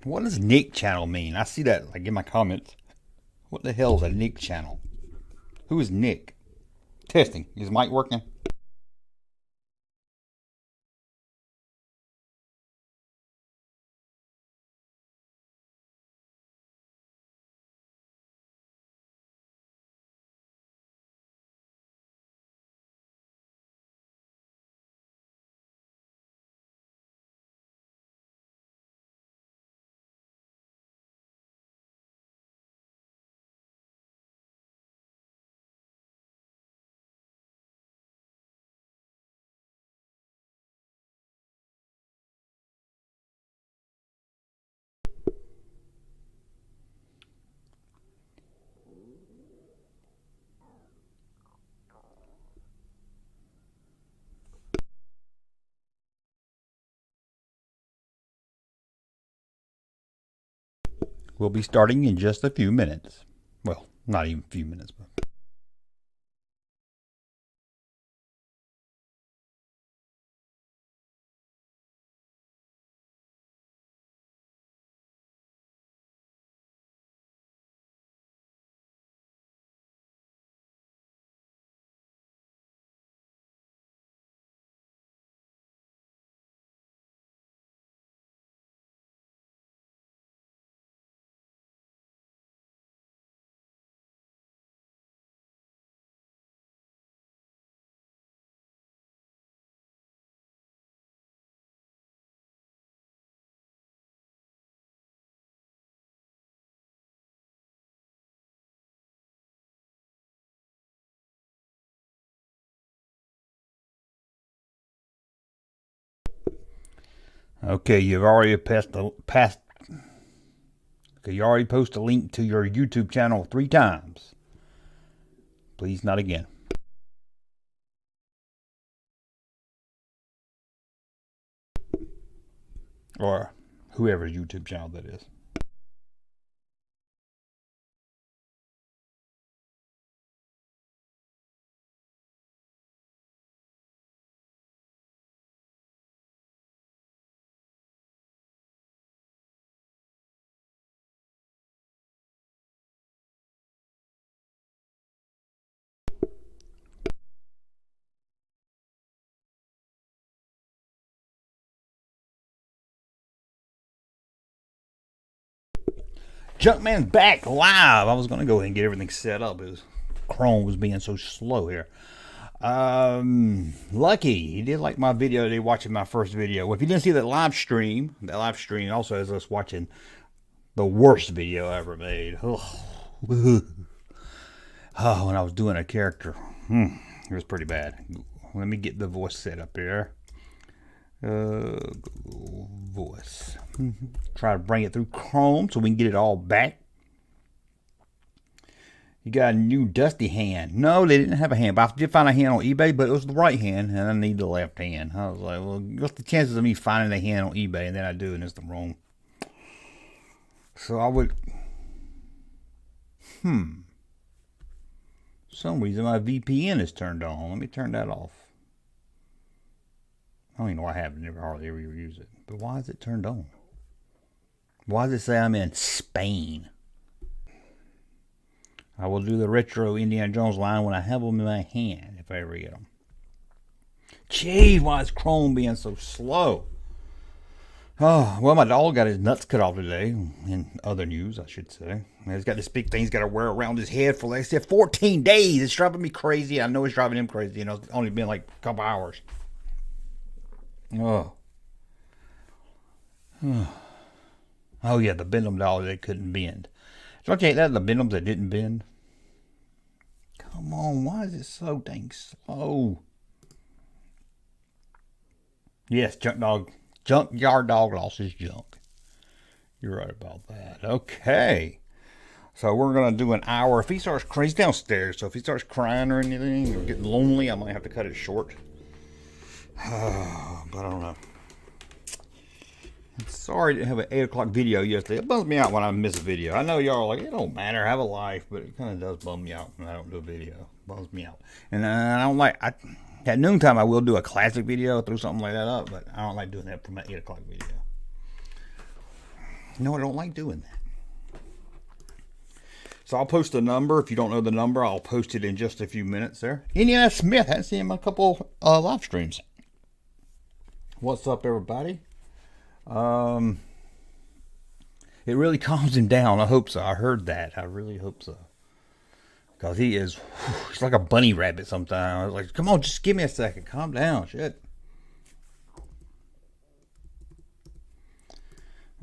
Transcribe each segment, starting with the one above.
What does Nick channel mean? I see that like in my comments. What the hell is a Nick channel? Who is Nick? Testing. Is mic working? We'll be starting in just a few minutes. Well, not even a few minutes, but. Okay, you've already passed. Okay, you already posted a link to your YouTube channel 3 times. Please, not again. Or whoever's YouTube channel that is. Junkman's back live. I was going to go ahead and get everything set up. Chrome was being so slow here. Lucky he did like my video today, watching my first video. Well, if you didn't see that live stream also has us watching the worst video I ever made. Oh, when I was doing a character, it was pretty bad. Let me get the voice set up here. Voice. Try to bring it through Chrome so we can get it all back. You got a new dusty hand. No, they didn't have a hand, but I did find a hand on eBay, but it was the right hand, and I need the left hand. I was like, well, what's the chances of me finding a hand on eBay, and then I do, and it's the wrong. So I would, for some reason my VPN is turned on. Let me turn that off. I don't even know why I have it. Never hardly ever use it. But why is it turned on? Why does it say I'm in Spain? I will do the retro Indiana Jones line when I have them in my hand, if I ever get them. Jeez, why is Chrome being so slow? Oh, well, my dog got his nuts cut off today. In other news, I should say. He's got this big thing he's got to wear around his head for, like I said, 14 days. It's driving me crazy. I know it's driving him crazy. You know, it's only been like a couple hours. Oh. Oh, yeah, the Benham dolls they couldn't bend. Don't you hate that? The Benhams that didn't bend? Come on, why is it so dang slow? Yes, junkyard dog lost his junk. You're right about that. Okay. So we're going to do an hour. If he starts crying, he's downstairs, so if he starts crying or anything or getting lonely, I might have to cut it short. But I don't know. I'm sorry I didn't have an 8 o'clock video yesterday. It bums me out when I miss a video. I know y'all are like, it don't matter, have a life, but it kind of does bum me out when I don't do a video. It bums me out. And I don't like, at noontime I will do a classic video, throw something like that up, but I don't like doing that for my 8 o'clock video. No, I don't like doing that. So I'll post a number. If you don't know the number, I'll post it in just a few minutes there. Indiana Smith, I hadn't seen him in a couple live streams. What's up, everybody? It really calms him down. I hope so. I heard that. I really hope so. Because he's like a bunny rabbit sometimes. I was like, come on, just give me a second. Calm down. Shit.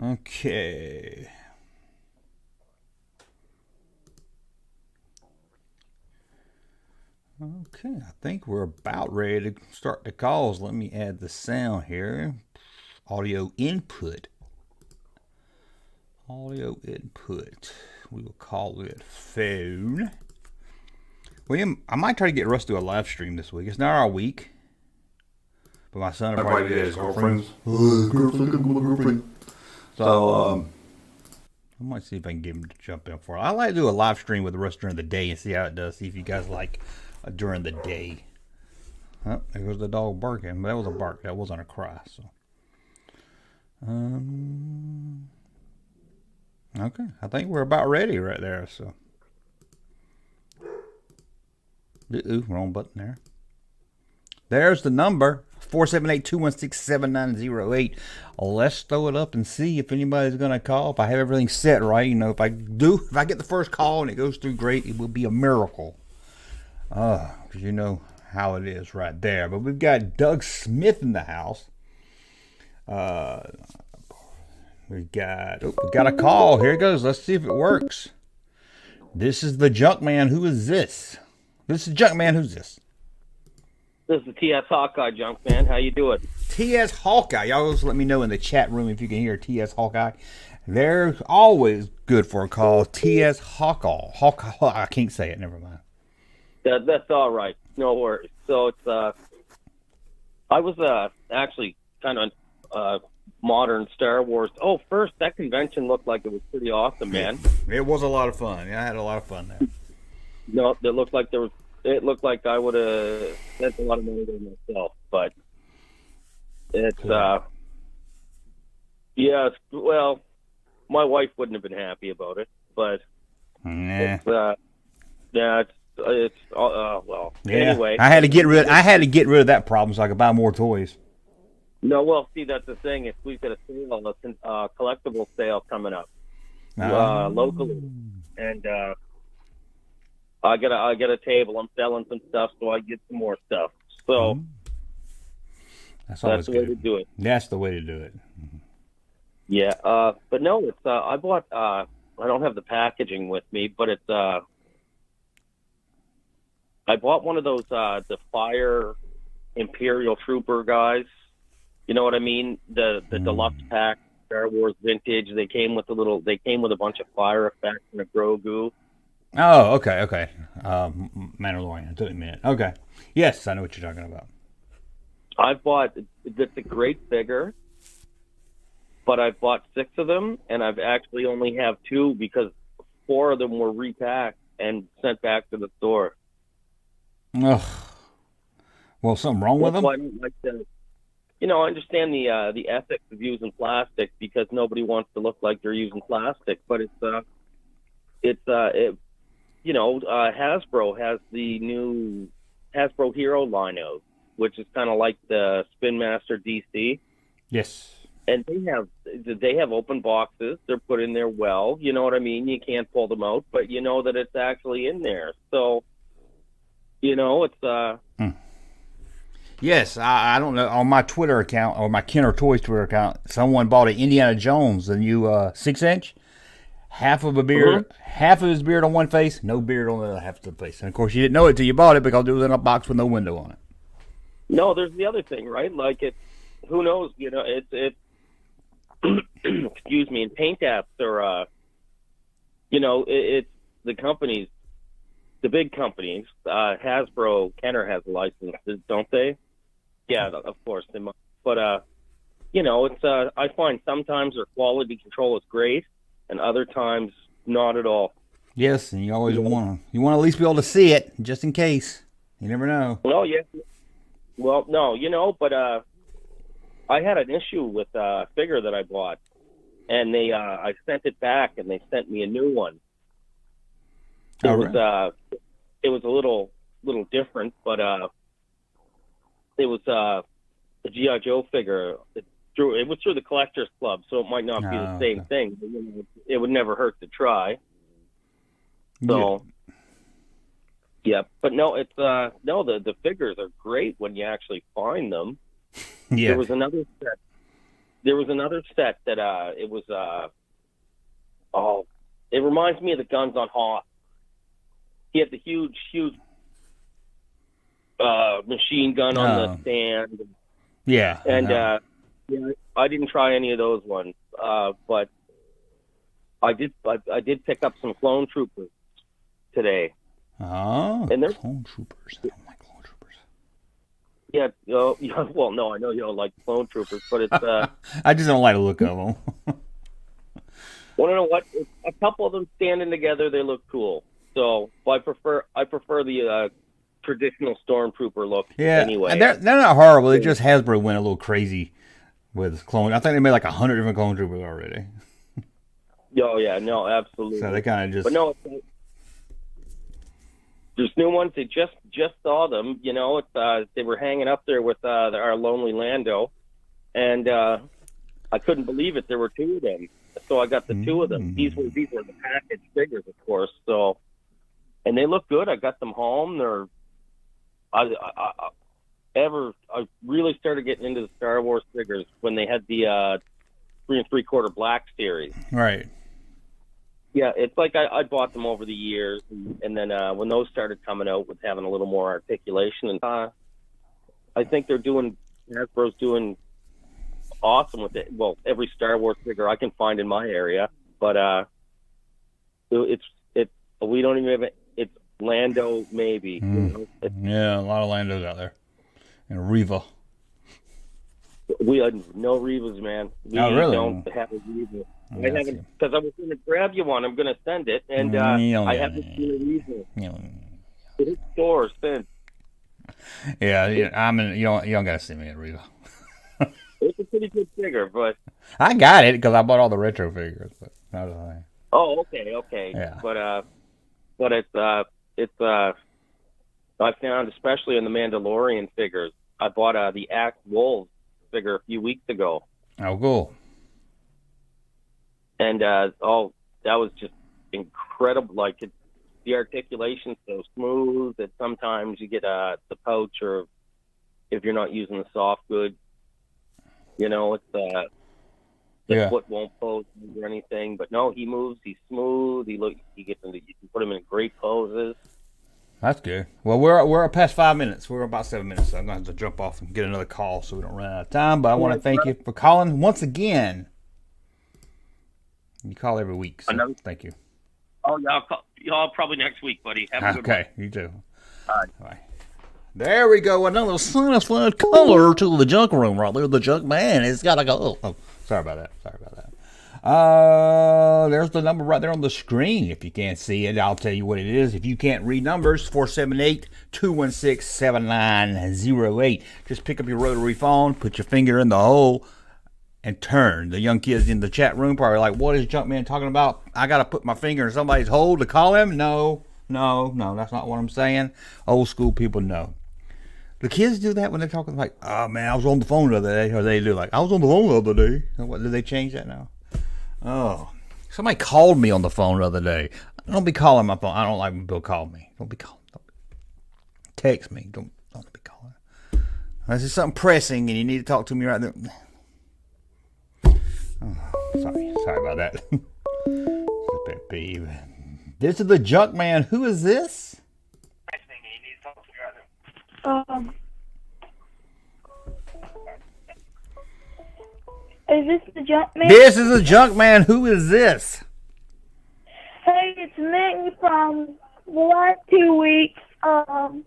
Okay. Okay, I think we're about ready to start the calls. Let me add the sound here. Audio input. Audio input. We will call it phone. William, I might try to get Russ to do a live stream this week. It's not our week. But my son will probably get his girlfriends. So, I might see if I can get him to jump in for it. I like to do a live stream with Russ during the day and see how it does. See if you guys like during the day. Oh, there goes the dog barking. But that was a bark. That wasn't a cry. So, okay. I think we're about ready right there. So, ooh, wrong button there. There's the number. 478-216-7908. Let's throw it up and see if anybody's going to call. If I have everything set right, you know, if I get the first call and it goes through great, it will be a miracle. Because you know how it is right there. But we've got Doug Smith in the house. We got a call. Here it goes. Let's see if it works. This is the Junkman. Who is this? This is Junkman. Who's this? This is TS Hawkeye, Junkman. How you doing? TS Hawkeye. Y'all always let me know in the chat room if you can hear TS Hawkeye. They're always good for a call. TS Hawkeye. I can't say it. Never mind. That's all right. No worries. So it's I was actually kind of modern Star Wars. Oh, first, that convention looked like it was pretty awesome, man. It was a lot of fun. Yeah, I had a lot of fun there. No, it looked like it looked like I would have spent a lot of money there myself, but it's cool. Yeah, well, my wife wouldn't have been happy about it, but it's well. Yeah. Anyway, I had to get rid of that problem so I could buy more toys. No, well, see, that's the thing. Is we've got a sale, collectible sale coming up locally, and I get a table. I'm selling some stuff, so I get some more stuff. So that's the way to do it. That's the way to do it. Yeah, but no, it's I bought. I don't have the packaging with me, but it's I bought one of those the Fire Imperial Trooper guys. You know what I mean? The deluxe pack, Star Wars vintage. They came with a bunch of fire effects and a Grogu. Oh, okay. Mandalorian. It took a minute. Okay. Yes, I know what you're talking about. I bought. It's a great figure, but I bought 6 of them, and I've actually only have 2 because 4 of them were repacked and sent back to the store. Ugh. Well, something wrong with them? I understand the ethics of using plastic because nobody wants to look like they're using plastic, but Hasbro has the new Hasbro Hero line out, which is kind of like the Spin Master DC. Yes. And they have open boxes. They're put in there well. You know what I mean? You can't pull them out, but you know that it's actually in there. So, it's Yes, I don't know. On my Twitter account, or my Kenner Toys Twitter account, someone bought an Indiana Jones, the new 6-inch. Half of a beard, half of his beard on one face, no beard on the other half of the face. And, of course, you didn't know it till you bought it because it was in a box with no window on it. No, there's the other thing, right? Like, who knows? It's excuse me, and paint apps are, it's the companies, the big companies. Hasbro, Kenner has licenses, don't they? Yeah, of course they must. But it's I find sometimes their quality control is great, and other times not at all. Yes, and you always want to at least be able to see it just in case. You never know. Well, yeah. Well, no, but I had an issue with a figure that I bought, and I sent it back, and they sent me a new one. It was a little different, but it was a G.I. Joe figure. It was through the Collectors Club, so it might not be the same thing. But, it would never hurt to try. So, yeah. But no, it's the figures are great when you actually find them. Yeah. There was another set that it was it reminds me of the Guns on Hoth. He had the huge machine gun on the stand. Yeah. And I didn't try any of those ones, but I did pick up some clone troopers today. Oh, and they're clone troopers. I don't like clone troopers. Yeah, well, no, I know you don't like clone troopers, but it's I just don't like the look of them. Well, you know what? A couple of them standing together, they look cool. So I prefer the traditional stormtrooper look. Yeah, anyway, and they're not horrible. It just Hasbro went a little crazy with clone. I think they made like 100 different clone troopers already. Oh yeah, no, absolutely. So they kind of just. But no, there's new ones. They just saw them. You know, they were hanging up there with our lonely Lando, and I couldn't believe it. There were two of them. So I got the two of them. These were the package figures, of course. So, and they look good. I got them home. They're I really started getting into the Star Wars figures when they had the 3 3/4 black series. Right. Yeah, it's like I bought them over the years, and then when those started coming out with having a little more articulation, and I think Hasbro's doing awesome with it. Well, every Star Wars figure I can find in my area, but it's we don't even have it. It's Lando, maybe. You know? Yeah, a lot of Landos out there, and Reva. We no Revas, man. We don't have a Reva. I haven't, because I was going to grab you one. I'm going to send it, and I haven't seen a Reva. It's stores since. Yeah, you don't got to send me a Reva. It's a pretty good figure, but I got it because I bought all the retro figures. But oh, okay. Yeah. But it's I found, especially in the Mandalorian figures, I bought the Axe Wolves figure a few weeks ago. Oh, cool. And that was just incredible. Like the articulation's so smooth that sometimes you get the pouch, or if you're not using the soft goods, it's the foot won't pose or anything. But no, he moves. He's smooth. He gets into. You can put him in great poses. That's good. Well, we're past 5 minutes. We're about 7 minutes, so I'm going to have to jump off and get another call so we don't run out of time. But I want to thank you for calling once again. You call every week, so thank you. Oh, yeah, I'll call y'all probably next week, buddy. Have a good one. Okay, you too. All right. Bye. There we go. Another satisfied color to the junk room right there. The junk man has got to go. Oh, sorry about that. There's the number right there on the screen. If you can't see it, I'll tell you what it is. If you can't read numbers, 478-216-7908. Just pick up your rotary phone, put your finger in the hole, and turn. The young kids in the chat room probably like, what is Junkman talking about? I got to put my finger in somebody's hole to call him? No, that's not what I'm saying. Old school people know. The kids do that when they're talking like, oh man, I was on the phone the other day. Or they do like, I was on the phone the other day. What, did they change that now? Oh, somebody called me on the phone the other day. Don't be calling my phone. I don't like when Bill called me. Don't be calling. Text me. Don't be calling. This is something pressing and you need to talk to me right there. Oh, sorry about that. This is the junk man. Who is this? Is this the junk man? This is the junk man. Who is this? Hey, it's me from the last 2 weeks. Hey,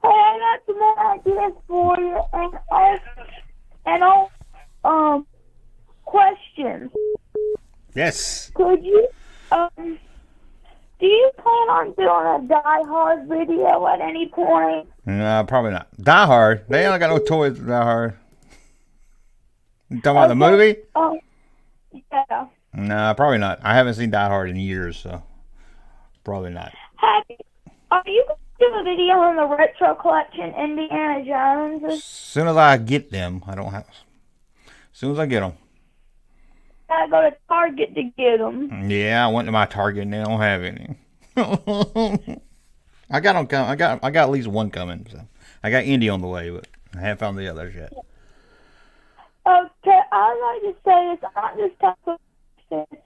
I got some more ideas for you, and questions. Yes. Could you, do you plan on doing a Die Hard video at any point? No, probably not. Die Hard? They ain't got no toys to Die Hard. You talking about the movie? Yeah. No, probably not. I haven't seen Die Hard in years, so probably not. Are you going to do a video on the retro collection, Indiana Jones? As soon as I get them, I don't have. As soon as I get them. I go to Target to get them. Yeah, I went to my Target and they don't have any. I got them coming. I got at least one coming. So I got Indy on the way, but I haven't found the others yet. Okay, I'd like to say this. I'm not just talking about this.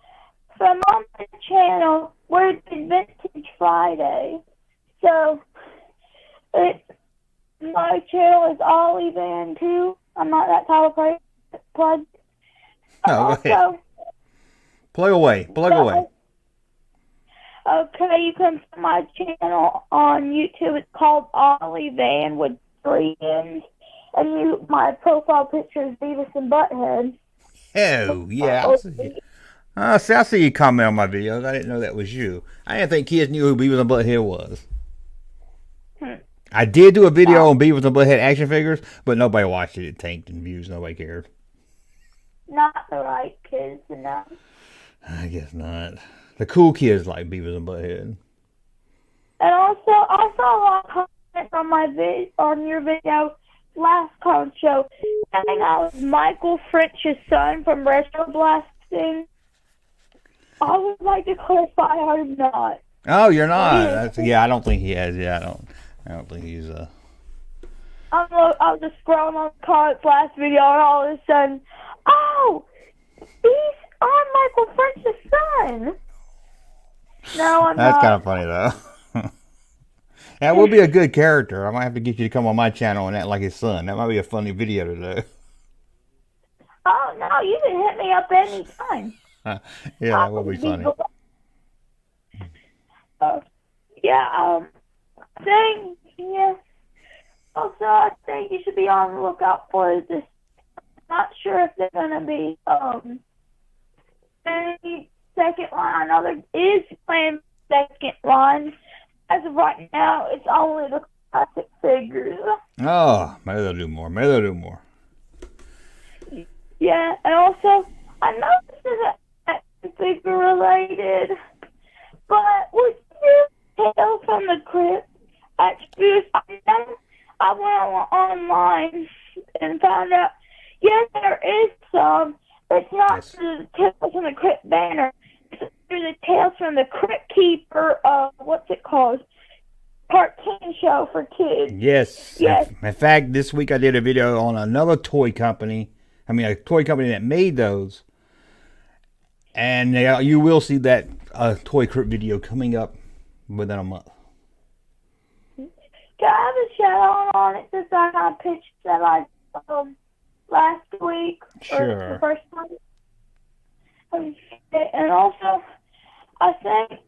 From on my channel, we're doing Vintage Friday. So, my channel is Ollie Van too. I'm not that type of plug. No, go ahead. Plug away. Plug away. Okay, you can find my channel on YouTube. It's called Ollie Van with 3 N's. And my profile picture is Beavis and Butthead. Oh, yeah. I see you comment on my videos. I didn't know that was you. I didn't think kids knew who Beavis and Butthead was. I did do a video on Beavis and Butthead action figures, but nobody watched it. It tanked in views. Nobody cared. Not the right kids enough. I guess not. The cool kids like Beavis and Butthead. And also, I saw a lot of comments on your video last con show saying I was Michael French's son from Retro Blasting. I would like to clarify I'm not. Oh, you're not. Yeah, I don't think he has. Yeah, I don't think he's I was just scrolling on the comments last video, and all of a sudden, oh, I'm Michael French's son. No, I'm That's not. kind of funny though. That would be a good character. I might have to get you to come on my channel and act like his son. That might be a funny video to do. Oh no, you can hit me up anytime. Yeah, that would be funny. Also, I think you should be on the lookout for this. Not sure if they're gonna be any second line. I know there is planned second line. As of right now, it's only the classic figures. Oh, maybe they'll do more. Maybe they'll do more. Yeah, and also, I know this isn't action figure related, but would you Tales from the Crypt attributes? I went online and found out, yes, there is some. It's not through the Tales from the Crypt banner. It's through the Tales from the Crypt Keeper, what's it called? Cartoon show for kids. Yes. In fact, this week I did a video on another toy company. I mean, a toy company that made those. And you will see that Toy Crypt video coming up within a month. Can I have a shout out on it since I got pictures that I last week? Sure. Or the first time. And also, I think,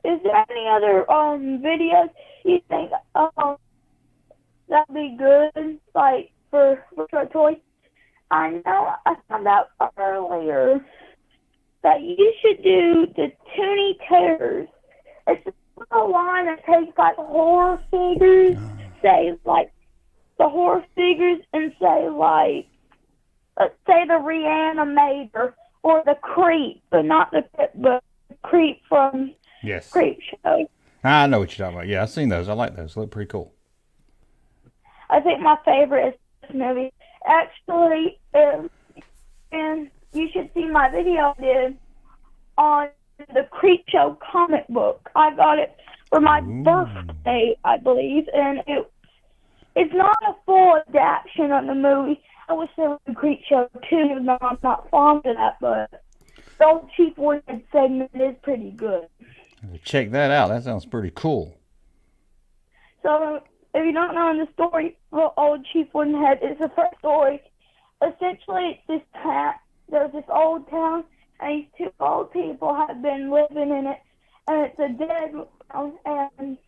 is there any other videos you think that'd be good, like for toys? I know I found out earlier that you should do the Toonie Terrors. It's a line that takes like horror figures, say like the horror figures, and say like, let's say the Reanimator or the Creep, but not the Creep from Creep Show. I know what you're talking about. Yeah, I've seen those. I like those. They look pretty cool. I think my favorite is this movie. Actually, and you should see my video I did on the Creep Show comic book. I got it for my birthday, I believe, and it's not a full adaptation of the movie. I wish there was a Creep Show too. No, I'm not fond of that, but the old Chief Woodhead segment is pretty good. Check that out. That sounds pretty cool. So, if you don't know the story of old Chief Woodhead, it's the first story. Essentially, it's this town. There's this old town, and these two old people have been living in it, and it's a dead town, and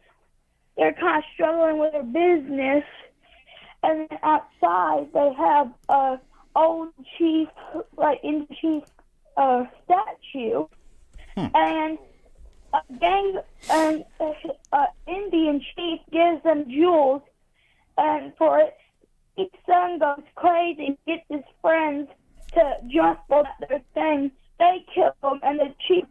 they're kind of struggling with their business. And then outside, they have a old chief, like Indian chief statue, and a gang, and Indian chief gives them jewels, and for it, his son goes crazy and gets his friends to jump on their thing. They kill him, and the chief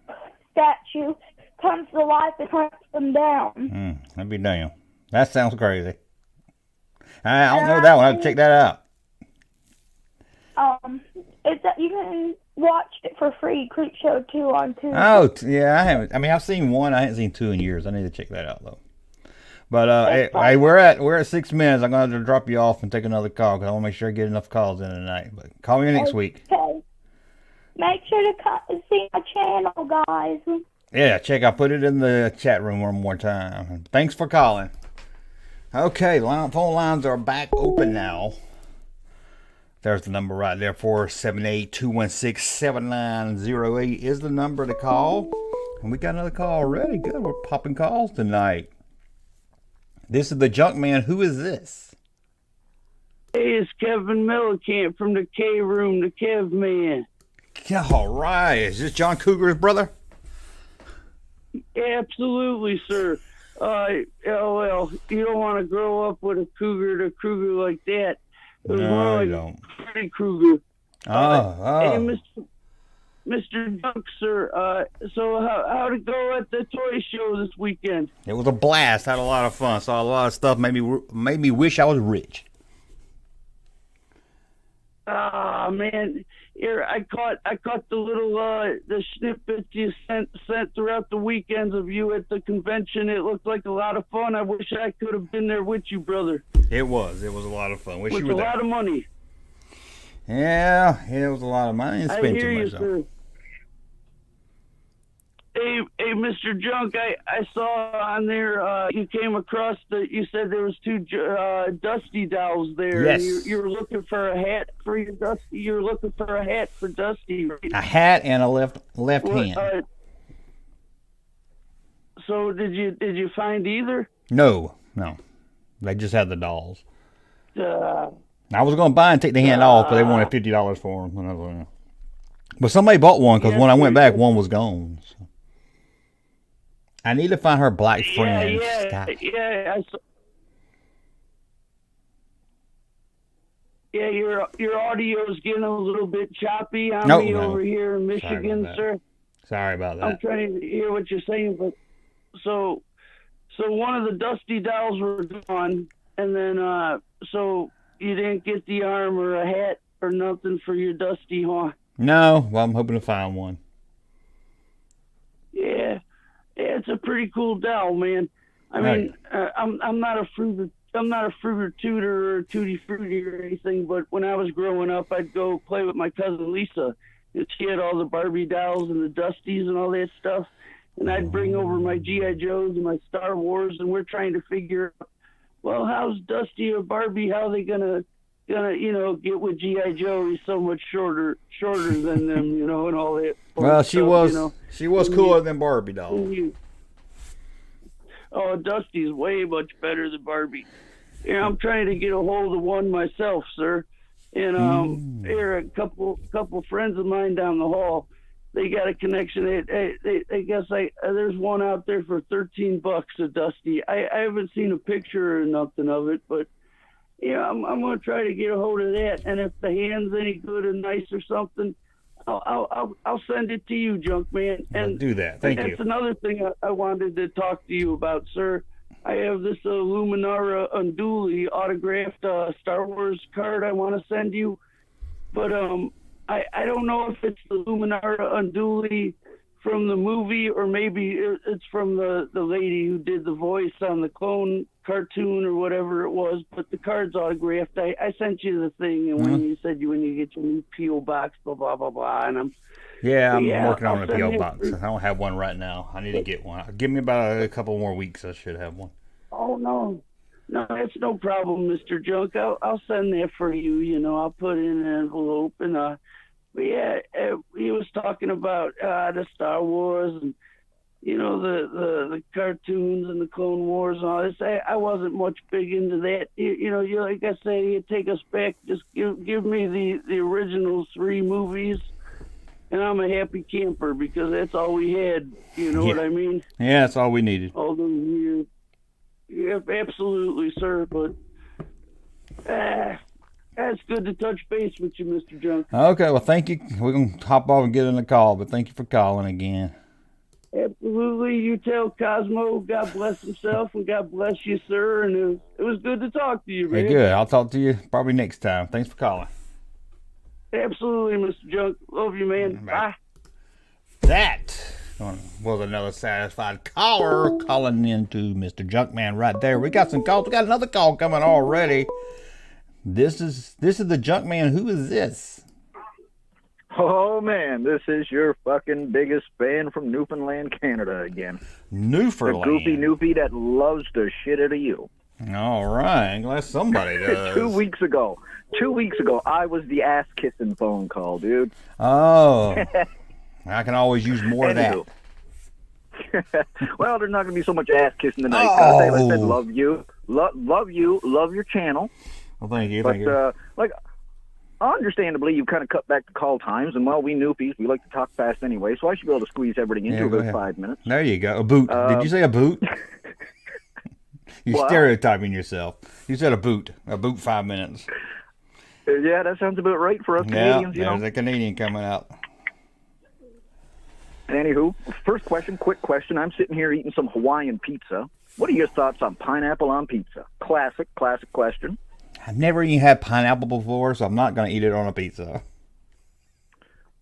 statue comes to life and hunts them down. That'd be damn. That sounds crazy. I don't know that one. I'll check that out. You can watch it for free. Creepshow 2 on Tuesday. Oh, yeah, I haven't. I mean, I've seen one. I haven't seen 2 in years. I need to check that out, though. But hey, we're at 6 minutes. I'm going to drop you off and take another call because I want to make sure I get enough calls in tonight. But call me next week. Okay. Make sure to see my channel, guys. Yeah, I'll put it in the chat room one more time. Thanks for calling. Okay, phone lines are back open now. There's the number right there, 478-216-7908 is the number to call. And we got another call already. Good, we're popping calls tonight. This is the Junkman. Who is this? Hey, it's Kevin Mellencamp from the K Room, the Kev Man. All right. Is this John Cougar's brother? Absolutely, sir. Well, you don't want to grow up with a cougar like that. It was more like a Freddy Krueger. Hey, Mr. Junk, sir. So how'd it go at the toy show this weekend? It was a blast. Had a lot of fun. Saw a lot of stuff. Made me wish I was rich. Ah, man. Here, I caught the little the snippets you sent throughout the weekends of you at the convention. It looked like a lot of fun. I wish I could have been there with you, brother. It was a lot of fun. Wish with you were there. A lot of money. Yeah, it was a lot of money. I didn't spend too much, though. Hey, Mr. Junk, I saw on there you came across you said there was 2 Dusty dolls there. Yes. And you were looking for a hat for your Dusty. You were looking for a hat for Dusty, right? A hat and a left hand. So did you find either? No. They just had the dolls. I was going to buy and take the hand off, but they wanted $50 for them. But somebody bought one because when I went back, one was gone. So. I need to find her black friend. Yeah. Your audio's getting a little bit choppy on me over here in Michigan, sir. Sorry about that. I'm trying to hear what you're saying, but so one of the Dusty dolls were gone, and then so you didn't get the arm or a hat or nothing for your Dusty, huh? No, well, I'm hoping to find one. Yeah, it's a pretty cool doll, man. I mean, I'm not a fruiter tutor or a tutti frutti or anything, but when I was growing up, I'd go play with my cousin Lisa, and she had all the Barbie dolls and the Dusties and all that stuff, and I'd bring over my G.I. Joes and my Star Wars, and we're trying to figure out, well, how's Dusty or Barbie? How are they gonna get with G.I. Joe? He's so much shorter than them, and all that. Well, she was cooler than Barbie doll. Oh, Dusty's way much better than Barbie. Yeah, I'm trying to get a hold of one myself, sir. And here a couple friends of mine down the hall, they got a connection. They guess there's one out there for $13 a Dusty. I haven't seen a picture or nothing of it, but yeah, I'm gonna try to get a hold of that. And if the hand's any good and nice or something, I'll send it to you, Junkman. And do that. Thank you. That's another thing I wanted to talk to you about, sir. I have this Luminara Unduli autographed Star Wars card I want to send you, but I don't know if it's the Luminara Unduli from the movie or maybe it's from the lady who did the voice on the clone cartoon or whatever it was, but the card's autographed. I sent you the thing, and when you said when you get your new P.O. box, blah, blah, blah, blah, and I'm working on a P.O. box. I don't have one right now. I need to get one. Give me about a couple more weeks. I should have one. Oh, no, that's no problem, Mr. Junk. I'll send that for you. I'll put it in an envelope. And but yeah, he was talking about the Star Wars and the cartoons and the Clone Wars and all this. I wasn't much big into that. You like I say, you take us back. Just give me the original 3 movies, and I'm a happy camper because that's all we had. You know what I mean? Yeah, that's all we needed. All those years. Yeah, absolutely, sir. But It's good to touch base with you, Mr. Junk. Okay, well, thank you. We're going to hop off and get in the call, but thank you for calling again. Absolutely. You tell Cosmo, God bless himself, and God bless you, sir. And it was good to talk to you, man. Hey, good. I'll talk to you probably next time. Thanks for calling. Absolutely, Mr. Junk. Love you, man. Bye. That was another satisfied caller calling into Mr. Junkman right there. We got some calls. We got another call coming already. This is the Junkman. Who is this? Oh, man, this is your fucking biggest fan from Newfoundland, Canada again. Newfoundland. The goofy Newfie that loves the shit out of you. All right. Glad somebody does. 2 weeks ago, I was the ass-kissing phone call, dude. Oh. I can always use more of that. Well, there's not going to be so much ass-kissing tonight. Oh. I said love you, love you, love your channel. Well, thank you. But, understandably, you kind of cut back the call times, and, well, we newfies, we like to talk fast anyway, so I should be able to squeeze everything into about 5 minutes. There you go. A boot. Did you say a boot? You're stereotyping yourself. You said a boot. A boot 5 minutes. Yeah, that sounds about right for us Canadians, you know. There's a Canadian coming out. Anywho, first question, quick question. I'm sitting here eating some Hawaiian pizza. What are your thoughts on pineapple on pizza? Classic question. I've never even had pineapple before, so I'm not going to eat it on a pizza.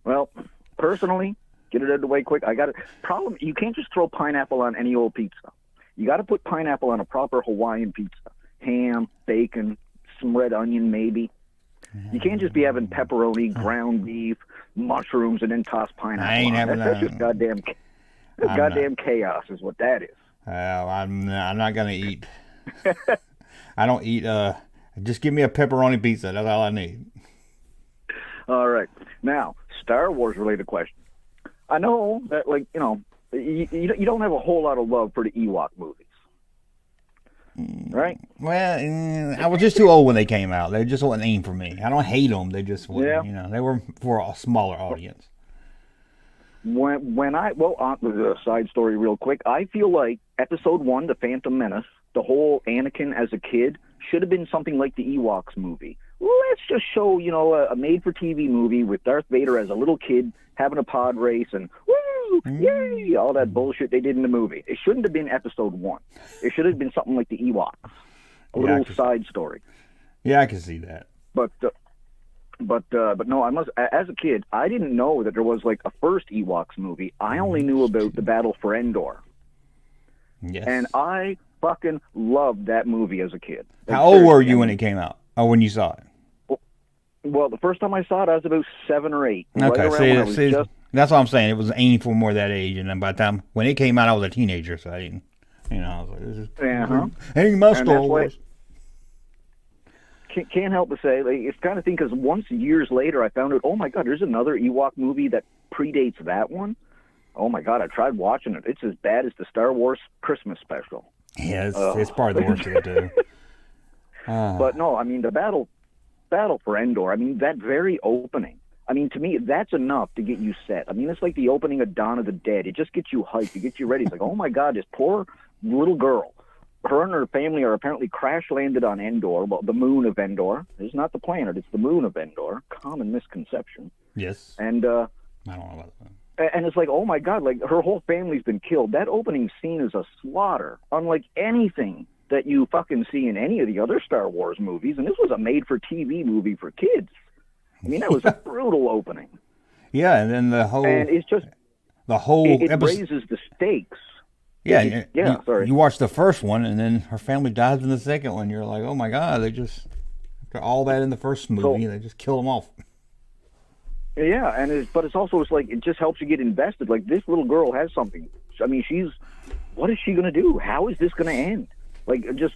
Well, personally, get it out of the way quick. I got a problem. You can't just throw pineapple on any old pizza. You got to put pineapple on a proper Hawaiian pizza. Ham, bacon, some red onion maybe. You can't just be having pepperoni, ground beef, mushrooms, and then toss pineapple. I ain't having that. That's just goddamn chaos is what that is. Well, I'm not going to eat. I don't eat. Just give me a pepperoni pizza. That's all I need. All right. Now, Star Wars related question. I know that, like, you know, you don't have a whole lot of love for the Ewok movies, right? Well, I was just too old when they came out. They just wasn't aimed for me. I don't hate them. They just weren't, they were for a smaller audience. A side story real quick. I feel like Episode 1, The Phantom Menace, the whole Anakin as a kid should have been something like the Ewoks movie. Let's just show, a made-for-TV movie with Darth Vader as a little kid having a pod race and woo, yay, all that bullshit they did in the movie. It shouldn't have been Episode 1. It should have been something like the Ewoks, a little side story. Yeah, I can see that. But no, as a kid, I didn't know that there was like a first Ewoks movie. I only knew about the Battle for Endor. Yes. And I fucking loved that movie as a kid. How old were you when it came out? Or when you saw it? Well, the first time I saw it, I was about 7 or 8. Okay, that's what I'm saying. It was aimed for more that age, and then by the time when it came out, I was a teenager, so I didn't, I was like, this is ain't my Star Wars. Can't help but say, like, it's kind of thing, because once years later, I found out, oh my God, there's another Ewok movie that predates that one. Oh my God, I tried watching it. It's as bad as the Star Wars Christmas special. Yeah, it's probably the worst of the two. But no, I mean, the Battle for Endor, I mean, that very opening, I mean, to me, that's enough to get you set. I mean, it's like the opening of Dawn of the Dead. It just gets you hyped. It gets you ready. It's like, oh my God, this poor little girl. Her and her family are apparently crash-landed on Endor, well, the moon of Endor. It's not the planet, it's the moon of Endor. Common misconception. Yes. And, I don't know about that. And it's like, oh my God, like, her whole family's been killed. That opening scene is a slaughter, unlike anything that you fucking see in any of the other Star Wars movies. And this was a made-for-TV movie for kids. I mean, that was a brutal opening. Yeah, and then and it's just... It raises the stakes. Yeah, sorry. You watch the first one, and then her family dies in the second one. You're like, oh my God, after all that in the first movie, they just kill them off. Yeah, but it's also, it's like, it just helps you get invested. Like, this little girl has something. I mean, what is she going to do? How is this going to end? Like, it's,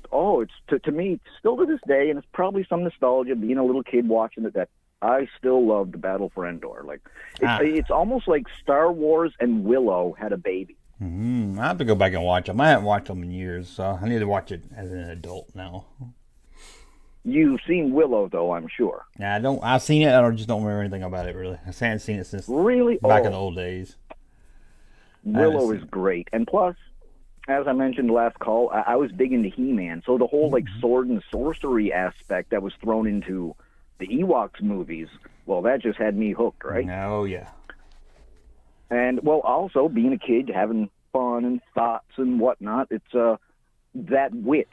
to me, still to this day, and it's probably some nostalgia, being a little kid watching it, that I still love the Battle for Endor. Like, it's almost like Star Wars and Willow had a baby. I have to go back and watch them. I haven't watched them in years, so I need to watch it as an adult now. You've seen Willow, though, I'm sure. Yeah, I've seen it. I just don't remember anything about it, really. I haven't seen it since back in the old days. Willow is great. And plus, as I mentioned last call, I was big into He-Man. So the whole, like, sword and sorcery aspect that was thrown into the Ewoks movies, well, that just had me hooked, right? Oh, yeah. And, well, also, being a kid, having fun and thoughts and whatnot, it's that witch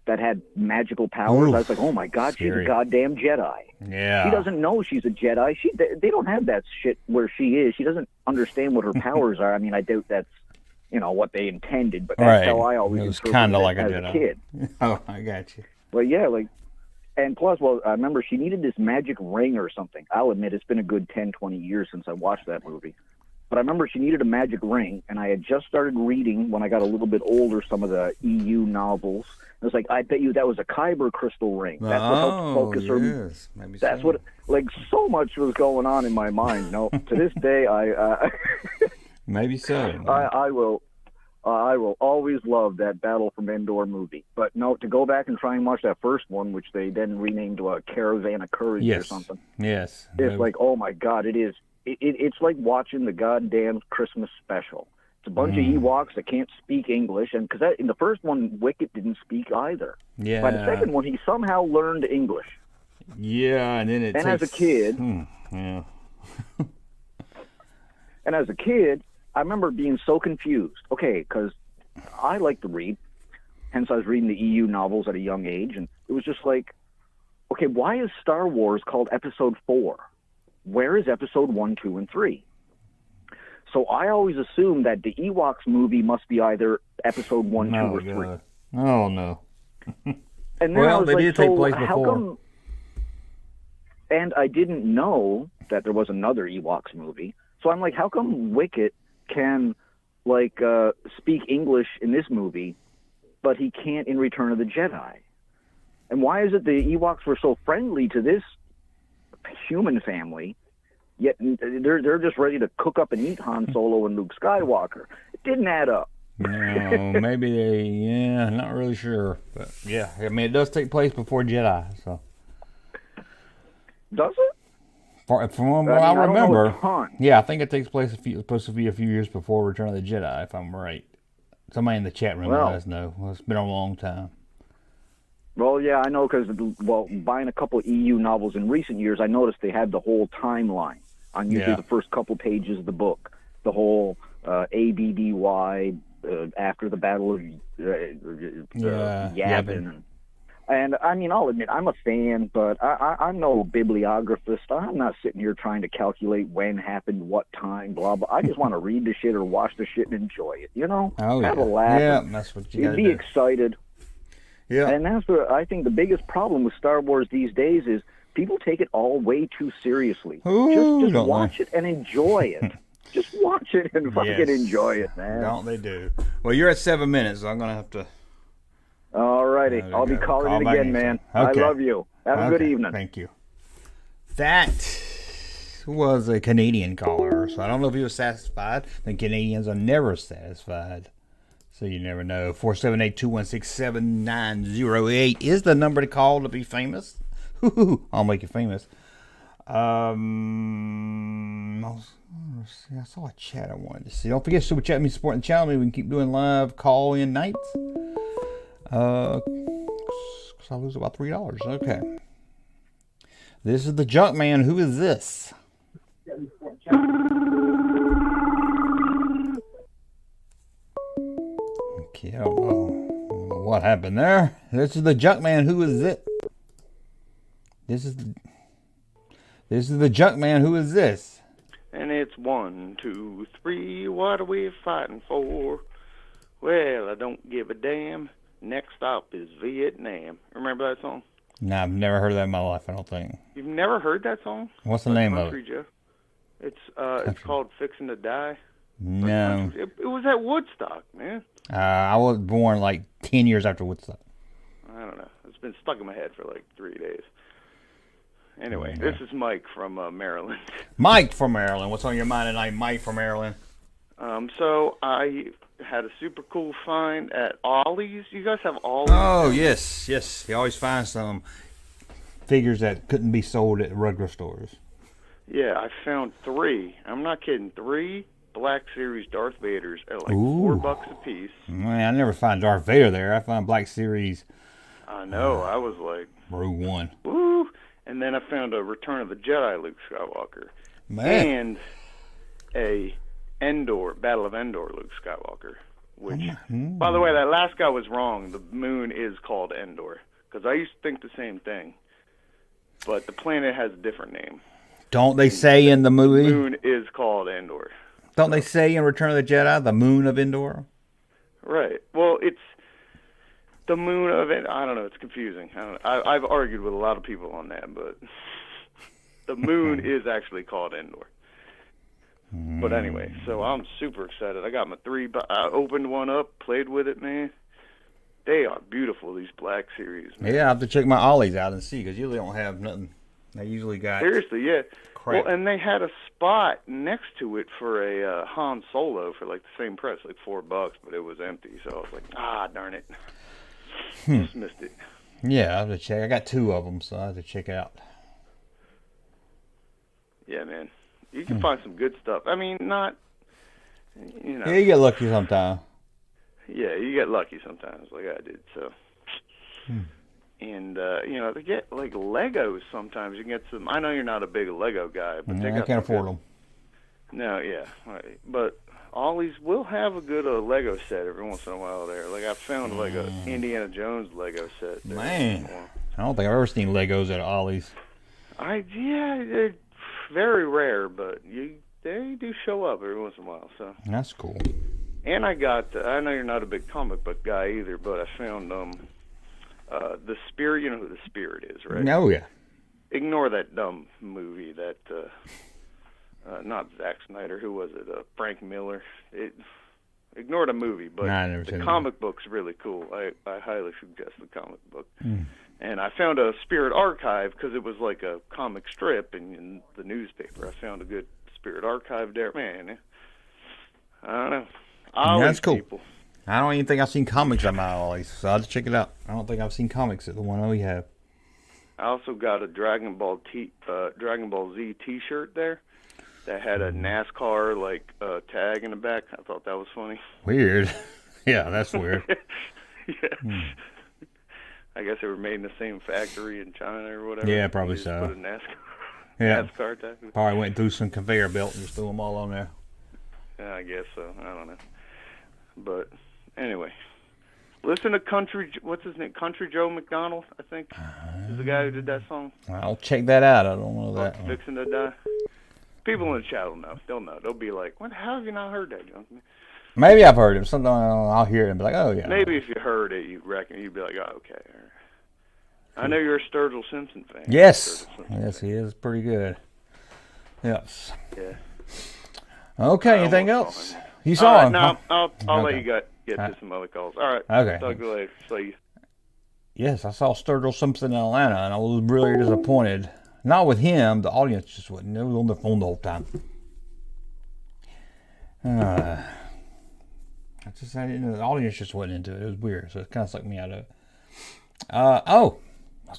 that had magical powers. Oof, I was like, oh, my God, scary. she's a goddamn Jedi. Yeah. She doesn't know she's a Jedi. They don't have that shit where she is. She doesn't understand what her powers are. I mean, I doubt that's, what they intended, but that's how I always It was interpreted kind of it like a as Jedi. a kid. Oh, I got you. But, yeah, and plus, well, I remember she needed this magic ring or something. I'll admit it's been a good 10, 20 years since I watched that movie. But I remember she needed a magic ring, and I had just started reading, when I got a little bit older, some of the EU novels. I was like, I bet you that was a Kyber crystal ring. That's what helped focus her. Yes. Maybe That's so. what, so much was going on in my mind. No, to this day, Maybe so. I will always love that Battle from Endor movie. But no, to go back and try and watch that first one, which they then renamed to a Caravan of Courage or something. Yes. It's like, oh my God, it is. It's like watching the goddamn Christmas special. It's a bunch of Ewoks that can't speak English, and because in the first one, Wicket didn't speak either. Yeah. By the second one, he somehow learned English. Yeah, and then it And takes... as a kid... yeah. And as a kid, I remember being so confused. Okay, because I like to read, hence I was reading the EU novels at a young age, and it was just like, okay, why is Star Wars called Episode 4? Where is Episode 1, 2, and 3? So I always assumed that the Ewoks movie must be either Episode 1, 2, or 3. God. Oh, no. And then I Well, was they like, did take so place how before. come... And I didn't know that there was another Ewoks movie. So I'm like, how come Wicket can, speak English in this movie, but he can't in Return of the Jedi? And why is it the Ewoks were so friendly to this human family, yet they're just ready to cook up and eat Han Solo and Luke Skywalker? It didn't add up. No, maybe not really sure. But, yeah, I mean, it does take place before Jedi, so... Does it? From what I don't know a remember, ton. yeah, I think it takes place supposed to be a few years before Return of the Jedi, if I'm right. Somebody in the chat room let us know. Well, it's been a long time. Well, yeah, I know because, buying a couple of EU novels in recent years, I noticed they had the whole timeline on usually the first couple pages of the book. The whole ABDY after the Battle of Yavin. And, I mean, I'll admit, I'm a fan, but I'm no bibliographist. I'm not sitting here trying to calculate when happened, what time, blah, blah. I just want to read the shit or watch the shit and enjoy it, Have a laugh. Yeah, that's what you got to be do. excited. Yeah. And that's what I think the biggest problem with Star Wars these days is people take it all way too seriously. Ooh, just watch it and enjoy it. Just watch it and fucking enjoy it, man. Don't they do? Well, you're at 7 minutes, so I'm going to have to... All righty. I'll be calling it again, man. Okay. I love you. Have a good evening. Thank you. That was a Canadian caller, so I don't know if he was satisfied. The Canadians are never satisfied, so you never know. 478-216-7908 is the number to call to be famous. I'll make you famous. I saw a chat I wanted to see. Don't forget to super chat me, supporting the channel. Maybe we can keep doing live call-in nights. Cause I lose about $3. Okay. This is the Junkman. Who is this? Okay, I don't know what happened there. This is the Junkman. Who is it? This is the Junkman. Who is this? And it's 1, 2, 3. What are we fighting for? Well, I don't give a damn. Next stop is Vietnam. Remember that song? No, I've never heard that in my life, I don't think. You've never heard that song? What's the name of it? Joe. It's called Fixin' to Die. No. It was at Woodstock, man. I was born like 10 years after Woodstock. I don't know. It's been stuck in my head for like 3 days. Anyway, this is Mike from Maryland. Mike from Maryland. What's on your mind tonight, Mike from Maryland? So I had a super cool find at Ollie's. You guys have Ollie's? Oh, yes. You always find some figures that couldn't be sold at regular stores. Yeah, I found 3. I'm not kidding. 3 Black Series Darth Vaders at like $4 a piece. Man, I never find Darth Vader there. I find Black Series. I know. I was like, Rogue One. woo! And then I found a Return of the Jedi Luke Skywalker. Man. And a Endor, Battle of Endor Luke Skywalker. Which, by the way, that last guy was wrong. The moon is called Endor. Because I used to think the same thing. But the planet has a different name. Don't they say in the movie? The moon is called Endor. Don't they say in Return of the Jedi, the moon of Endor? Right. Well, it's the moon of it. I don't know. It's confusing. I've argued with a lot of people on that, but the moon is actually called Endor. But anyway, so I'm super excited. I got my 3. I opened one up, played with it, man. They are beautiful, these Black Series, man. Yeah, I have to check my ollies out and see, because usually don't have nothing. They usually got... Seriously, yeah. Crap. Well, and they had a spot next to it for a Han Solo for like the same price, like $4, but it was empty. So I was like, darn it. Just missed it. Yeah, I have to check. I got 2 of them, so I have to check out. Yeah, man. You can find some good stuff. I mean, not, Yeah, you get lucky sometimes. Yeah, you get lucky sometimes, like I did. So, and they get like Legos sometimes. You can get some. I know you're not a big Lego guy, but I can't afford them. No, yeah, right. But Ollie's will have a good Lego set every once in a while there. Like I found like a Indiana Jones Lego set. There. Man, I don't think I've ever seen Legos at Ollie's. They're very rare, but they do show up every once in a while. So that's cool. And I got, I know you're not a big comic book guy either, but I found The Spirit. You know who The Spirit is, right? Oh, yeah. Ignore that dumb movie that, not Zack Snyder, who was it? Frank Miller. Ignore the movie, but the comic book's really cool. I highly suggest the comic book. And I found a Spirit archive because it was like a comic strip in the newspaper. I found a good Spirit archive there. Man, I don't know. That's cool. People. I don't even think I've seen comics at my Ollie's, so I'll have to check it out. I don't think I've seen comics at the one we have. I also got a Dragon Ball Z T-shirt there that had a NASCAR tag in the back. I thought that was funny. Weird. Yeah, that's weird. Yeah. I guess they were made in the same factory in China or whatever. Yeah, probably so. Put a NASCAR tag. Probably went through some conveyor belt and just threw them all on there. Yeah, I guess so. I don't know. But anyway, listen to what's his name? Country Joe McDonald, I think, is the guy who did that song. I'll check that out. I don't know that. Fixing to Die. People in the chat will know. They'll know. They'll be like, how have you not heard that, Junkman? Maybe I've heard it. Sometimes I'll hear it and be like, oh, yeah. Maybe if you heard it, you'd be like, oh, okay. I know you're a Sturgill Simpson fan. Yes. Yes, he is pretty good. Yes. Yeah. Okay, anything else? You saw him? No, I'll let you get to some other calls. All right. Okay. Talk to you later. See you. Yes, I saw Sturgill Simpson in Atlanta, and I was really disappointed. Not with him. The audience just wasn't. They was on their phone the whole time. The audience just wasn't into it. It was weird, so it kind of sucked me out of it. I was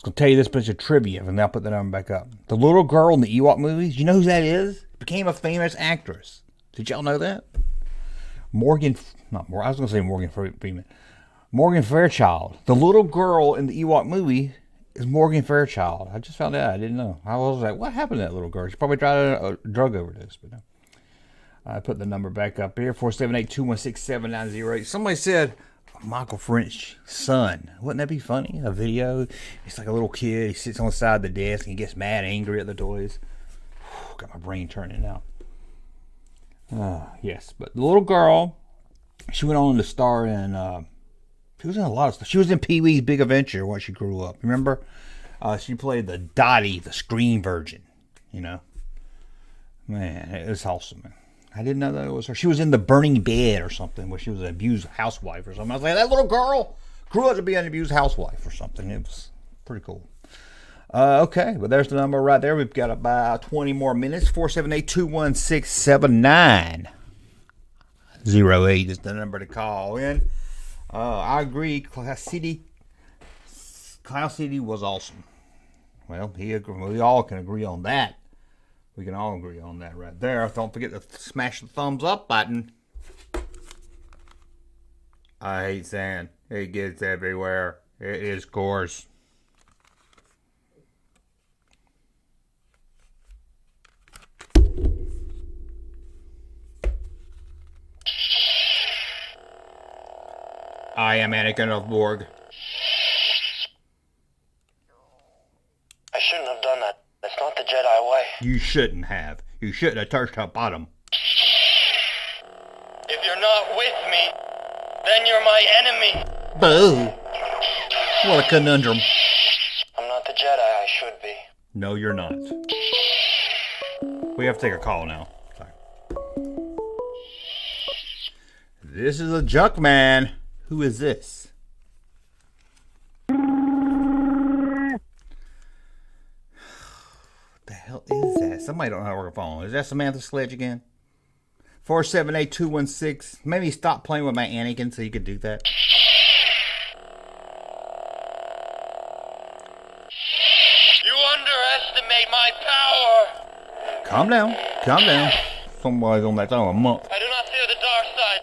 going to tell you this bit of trivia, and I'll put the number back up. The little girl in the Ewok movies, you know who that is? Became a famous actress. Did y'all know that? Morgan Freeman. Morgan Fairchild. The little girl in the Ewok movie is Morgan Fairchild. I just found out. I didn't know. I was like, what happened to that little girl? She probably tried a drug overdose. But no. I put the number back up here, 478-216-7908. Somebody said Michael French's son. Wouldn't that be funny? A video. It's like a little kid. He sits on the side of the desk and he gets mad, angry at the toys. Got my brain turning now. Yes, but the little girl, she went on to star in, she was in a lot of stuff. She was in Pee-wee's Big Adventure when she grew up. Remember? She played the Dottie, the Screen Virgin. You know? Man, it was awesome, man. I didn't know that it was her. She was in The Burning Bed or something, where she was an abused housewife or something. I was like, that little girl grew up to be an abused housewife or something. It was pretty cool. Okay, but there's the number right there. We've got about 20 more minutes. 478-216-7908 is the number to call in. I agree. Cloud City was awesome. Well, we all can agree on that. We can all agree on that right there. Don't forget to smash the thumbs up button. I hate sand. It gets everywhere. It is coarse. I am Anakin of Borg. I shouldn't have done that. That's not the Jedi way. You shouldn't have. You shouldn't have touched her bottom. If you're not with me, then you're my enemy. Boo! What a conundrum. I'm not the Jedi I should be. No, you're not. We have to take a call now. Sorry. This is a Junkman. Who is this? What the hell is that? Somebody don't know how to work a phone. Is that Samantha Sledge again? 478-216. Maybe stop playing with my Anakin so you could do that. You underestimate my power. Calm down. Calm down. Somebody's on that thing a month. I do not fear the dark side.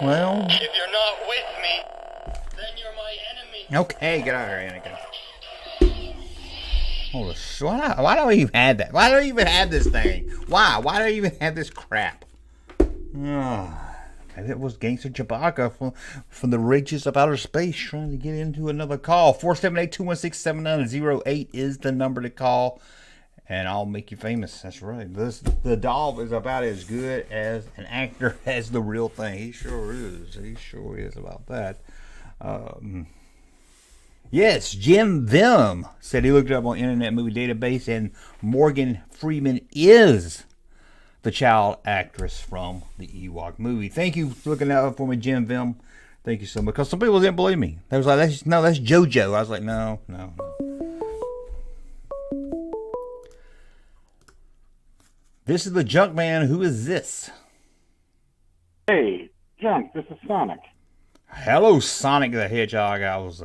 Well. If you're not with me, then you're my enemy. Okay, get out of here, Anakin. Holy shit. Why do I even have that? Why do I even have this thing? Why? Why do I even have this crap? Maybe it was Gangster Chewbacca from the reaches of outer space trying to get into another call. 478-216-7908 is the number to call. And I'll make you famous. That's right. The doll is about as good as an actor as the real thing. He sure is. He sure is about that. Yes, Jim Vim said he looked it up on Internet Movie Database, and Morgan Freeman is the child actress from the Ewok movie. Thank you for looking that up for me, Jim Vim. Thank you so much. Because some people didn't believe me. They was like, that's JoJo. I was like, no. This is the Junkman. Who is this? Hey, Junk, this is Sonic. Hello, Sonic the Hedgehog. I was...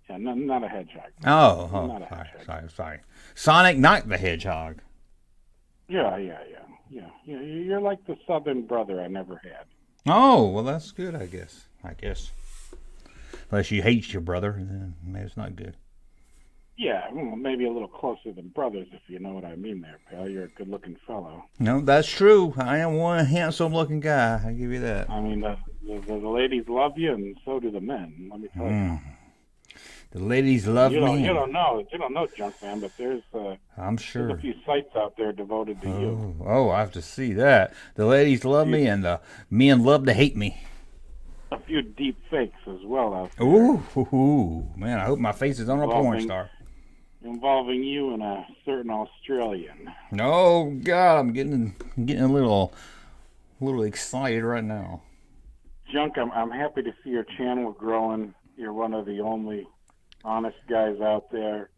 Yeah, not a hedgehog. Not a hedgehog. Sorry. Sonic, not the Hedgehog. Yeah. You're like the southern brother I never had. Oh, well, that's good, I guess. Unless you hate your brother, then maybe it's not good. Yeah, well, maybe a little closer than brothers, if you know what I mean there, pal. You're a good-looking fellow. No, that's true. I am one handsome-looking guy. I give you that. I mean, the ladies love you, and so do the men. Let me tell you. The ladies love me. You don't know, Junkman, but there's I'm sure. There's a few sites out there devoted to you. Oh, I have to see that. The ladies love me, and the men love to hate me. A few deep fakes as well out there. Ooh, man! I hope my face is on a porn star. Involving you and a certain Australian. Oh God, I'm getting a little excited right now. Junk, I'm happy to see your channel growing. You're one of the only honest guys out there,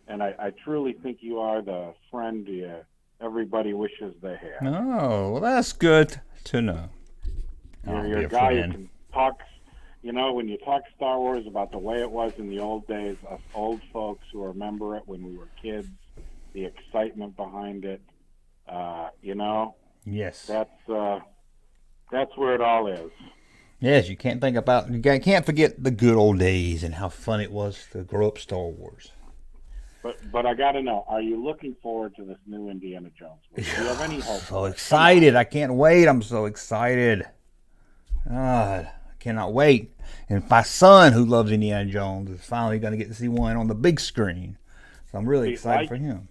and I truly think you are the friend everybody wishes they had. Oh, well, that's good to know. You're a guy who can talk, when you talk Star Wars about the way it was in the old days, us old folks who remember it when we were kids, the excitement behind it, Yes. That's where it all is. Yes, you can't forget the good old days and how fun it was to grow up Star Wars. But I got to know, are you looking forward to this new Indiana Jones movie? Do you have any hope? So excited. I can't wait. I'm so excited. God, I cannot wait. And my son, who loves Indiana Jones, is finally going to get to see one on the big screen. So I'm really excited for him.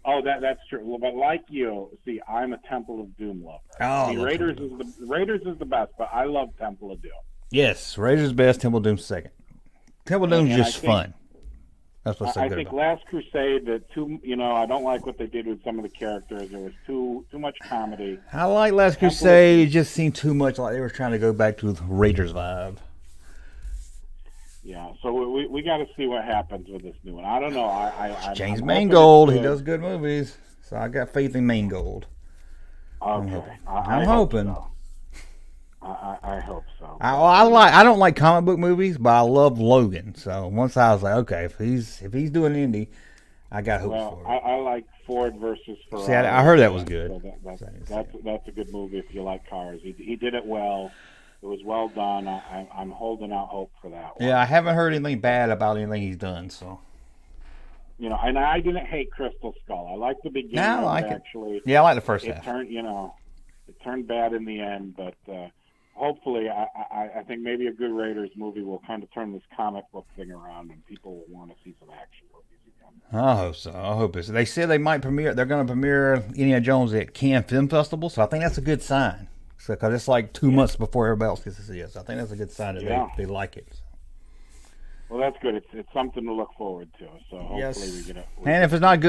Oh, that's true. Well, but like you, see, I'm a Temple of Doom lover. Oh, Raiders is the best, but I love Temple of Doom. Yes, Raiders best, Temple of Doom second. Temple of Doom's just fun. That's what's so good. I think Last Crusade, I don't like what they did with some of the characters. There was too much comedy. I like Last Crusade. It just seemed too much like they were trying to go back to the Raiders vibe. Yeah, so we got to see what happens with this new one. I don't know. James Mangold, he does good movies, so I got faith in Mangold. Okay, I'm hoping. So. I hope so. I don't like comic book movies, but I love Logan. So once I was like, okay, if he's doing indie, I got hopes for it. I like Ford versus Ferrari. See, I heard that was good. So that's a good movie if you like cars. He did it well. It was well done. I'm holding out hope for that one. Yeah, I haven't heard anything bad about anything he's done. So, and I didn't hate Crystal Skull. I liked the beginning. Yeah, I like it. Actually, yeah, I like the first half. It turned bad in the end, but hopefully, I think maybe a good Raiders movie will kind of turn this comic book thing around, and people will want to see some action movies again. I hope so. I hope it's. They said they might premiere. They're going to premiere Indiana Jones at Cannes Film Festival, so I think that's a good sign. Because it's like 2 months before everybody else gets to see it. So I think that's a good sign that they like it. Well, that's good. It's something to look forward to. So hopefully we get it. And if it's not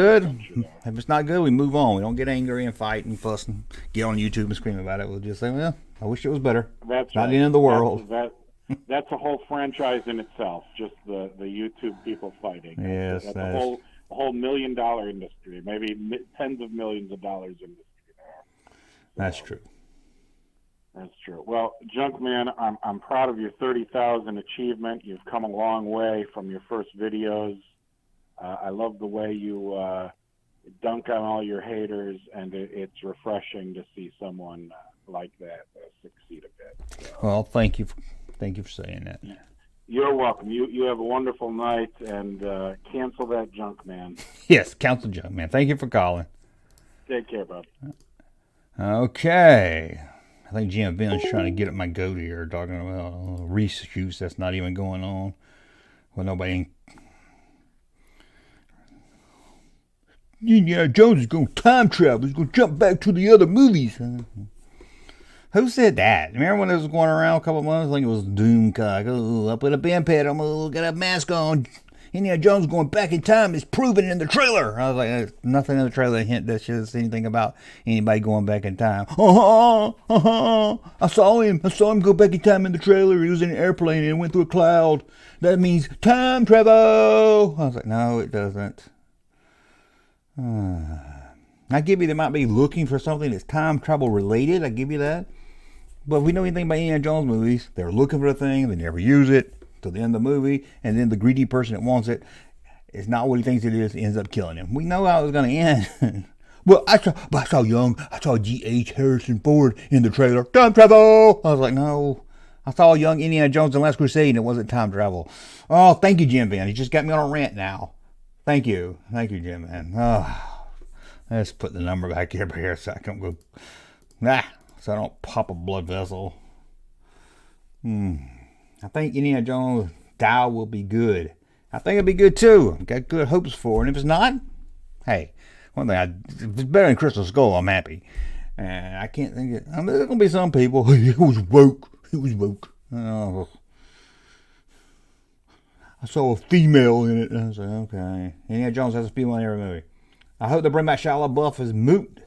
good, we move on. We don't get angry and fight and fuss and get on YouTube and scream about it. We'll just say, well, I wish it was better. That's not the end of the world. That's a whole franchise in itself. Just the YouTube people fighting. Yes, that's a whole $1 million industry, maybe tens of millions of dollars industry there. That's true. That's true. Well, Junkman, I'm proud of your 30,000 achievement. You've come a long way from your first videos. I love the way you dunk on all your haters, and it's refreshing to see someone like that succeed a bit. So, well, thank you for saying that. You're welcome. You have a wonderful night, and cancel that Junkman. Yes, cancel Junkman. Thank you for calling. Take care, bud. Okay. I think Jim Ben's trying to get at my goat here, talking about Reese juice that's not even going on. Well, nobody. Indiana Jones is going to time travel. He's going to jump back to the other movies. Who said that? Remember when it was going around a couple of months? I think it was Doomcock. Oh, I put a band pad on. Got a mask on. Indiana Jones going back in time is proven in the trailer. I was like, there's nothing in the trailer hint that says anything about anybody going back in time. I saw him go back in time in the trailer. He was in an airplane and went through a cloud. That means time travel. I was like, no, it doesn't. I give you they might be looking for something that's time travel related. I give you that. But if we know anything about Indiana Jones movies, they're looking for a thing, they never use it till the end of the movie, and then the greedy person that wants it is not what he thinks it is, ends up killing him. We know how it's going to end. Well, I saw G.H. Harrison Ford in the trailer. Time travel! I was like, no. I saw young Indiana Jones in Last Crusade, and it wasn't time travel. Oh, thank you, Jim Van. You just got me on a rant now. Thank you, Jim Van. Oh, let's put the number back here so I can go. So I don't pop a blood vessel. I think Indiana Jones Dial will be good. I think it'll be good too. I've got good hopes for it. And if it's not, hey, one thing, if it's better than Crystal Skull, I'm happy. And I can't think of, there's going to be some people, it was woke. Oh. I saw a female in it. And I was like, okay. Indiana Jones has a female in every movie. I hope they bring back Shia LaBeouf as Moot.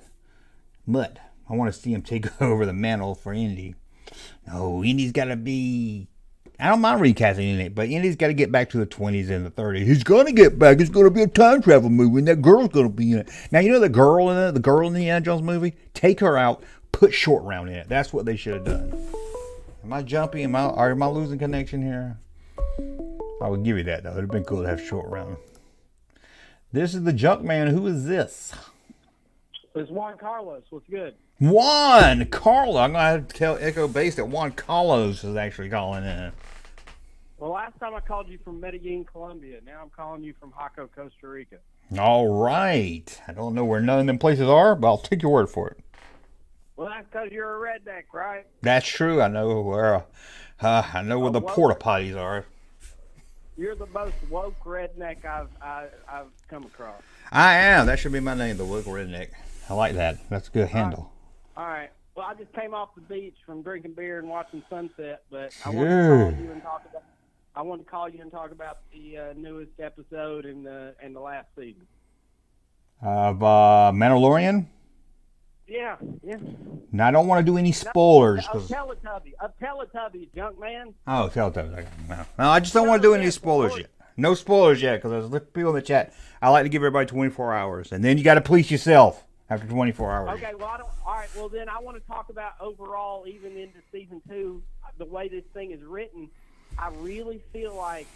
But I want to see him take over the mantle for Indy. No, Indy's got to be... I don't mind recasting it, but Indy's got to get back to the 20s and the 30s. He's going to get back. It's going to be a time travel movie, and that girl's going to be in it. Now, you know the girl in it, the girl in the Indiana Jones movie? Take her out, put Short Round in it. That's what they should have done. Am I jumpy? Am I losing connection here? I would give you that, though. It would have been cool to have Short Round. This is the Junkman. Who is this? It's Juan Carlos. What's good? Juan Carlos. I'm going to have to tell Echo Base that Juan Carlos is actually calling in. Well, last time I called you from Medellin, Colombia. Now I'm calling you from Jaco, Costa Rica. All right. I don't know where none of them places are, but I'll take your word for it. Well, that's because you're a redneck, right? That's true. I know where the porta potties are. You're the most woke redneck I've come across. I am. That should be my name, the woke redneck. I like that. That's a good handle. All right. Well, I just came off the beach from drinking beer and watching sunset, but I wanted to call you and talk about the newest episode in the last season of Mandalorian. Yeah. Now I don't want to do any spoilers. Of Teletubbies, Junkman. Oh, Teletubbies. No, I just don't want to do any spoilers yet. No spoilers yet, because there's people in the chat. I like to give everybody 24 hours, and then you got to police yourself after 24 hours. Okay, well, all right, well, then I want to talk about overall, even into season 2, the way this thing is written. I really feel like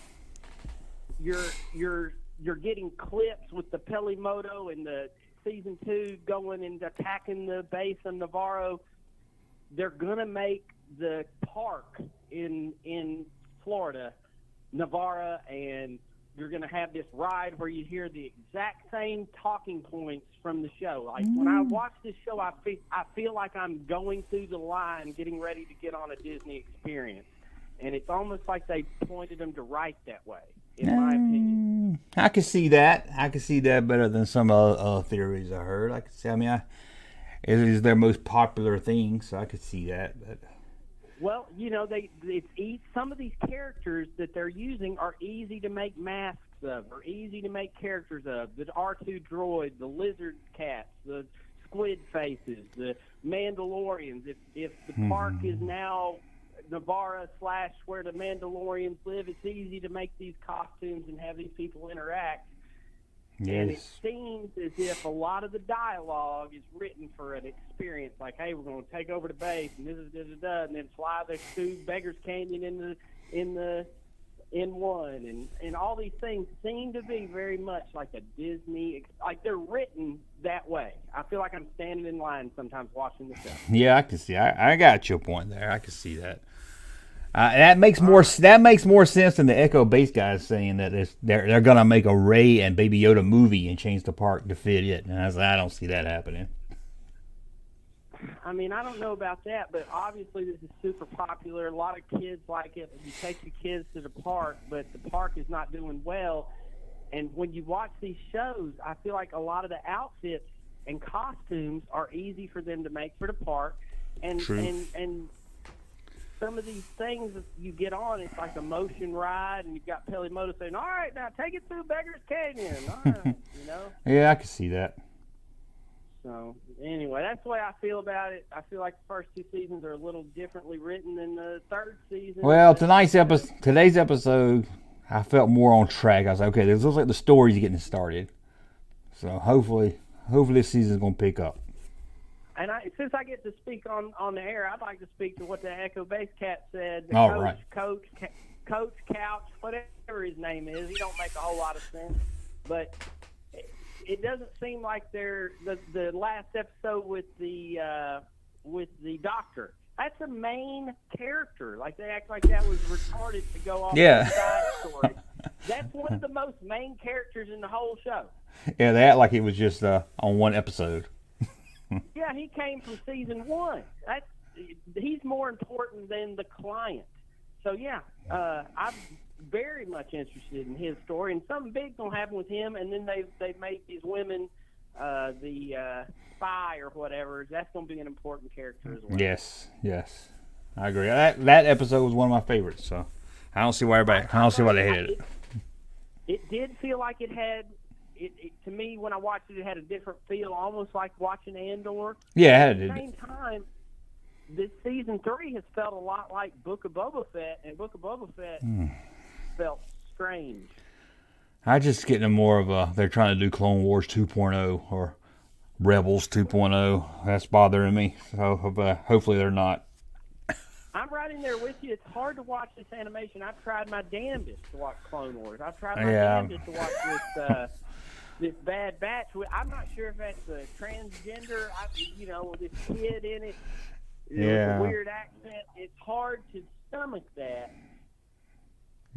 you're getting clips with the Pelimoto and the season 2 going and attacking the base of Navarro. They're gonna make the park in Florida, Navarro, and you're going to have this ride where you hear the exact same talking points from the show. Like when I watch this show, I feel like I'm going through the line, getting ready to get on a Disney experience, and it's almost like they pointed them to write that way, in my opinion. I can see that. I can see that better than some other theories I heard. I can see. I mean, it is their most popular thing, so I could see that. But well, you know, some of these characters that they're using are easy to make masks of, or easy to make characters of. The R2 droid, the lizard cats, the squid faces, the Mandalorians. If the park is now Navarra / where the Mandalorians live, it's easy to make these costumes and have these people interact. Yes. And it seems as if a lot of the dialogue is written for an experience, like, hey, we're going to take over the base, and and then fly the to Beggar's Canyon in one, and all these things seem to be very much like a Disney, like they're written that way. I feel like I'm standing in line sometimes watching the show. Yeah, I can see. I got your point there. I can see that. That makes more sense than the Echo Base guys saying that they're gonna make a Rey and Baby Yoda movie and change the park to fit it. And I don't see that happening. I mean, I don't know about that, but obviously this is super popular. A lot of kids like it. You take your kids to the park, but the park is not doing well. And when you watch these shows, I feel like a lot of the outfits and costumes are easy for them to make for the park. And some of these things that you get on, it's like a motion ride, and you've got Pelimoto saying, all right, now take it through Beggar's Canyon. All right, you know? Yeah, I can see that. So, anyway, that's the way I feel about it. I feel like the first 2 seasons are a little differently written than the third season. Well, today's episode, I felt more on track. I was like, okay, this looks like the story's getting started. So, hopefully this season's going to pick up. And since I get to speak on the air, I'd like to speak to what the Echo Base Cat said. Coach Couch, whatever his name is, he don't make a whole lot of sense. But it doesn't seem like the last episode with the doctor. That's a main character. Like they act like that was retarded to go off the side story. That's one of the most main characters in the whole show. Yeah, they act like it was just on one episode. Yeah, he came from season 1. He's more important than the client. So yeah, I'm very much interested in his story, and something big's gonna happen with him. And then they've made these women the spy or whatever. That's gonna be an important character as well. Yes, I agree. That episode was one of my favorites. So I don't see why they hated it. It did feel like it had. It to me, when I watched it, it had a different feel, almost like watching Andor. Yeah, at the same time, this season 3 has felt a lot like Book of Boba Fett, and Book of Boba Fett felt strange. I just getting more of they're trying to do Clone Wars 2.0 or Rebels 2.0. That's bothering me. So hopefully they're not. I'm right in there with you. It's hard to watch this animation. I've tried my damnedest to watch Clone Wars. I've tried my damnedest to watch this Bad Batch. I'm not sure if that's a transgender, with this kid in it. With a weird accent. It's hard to stomach that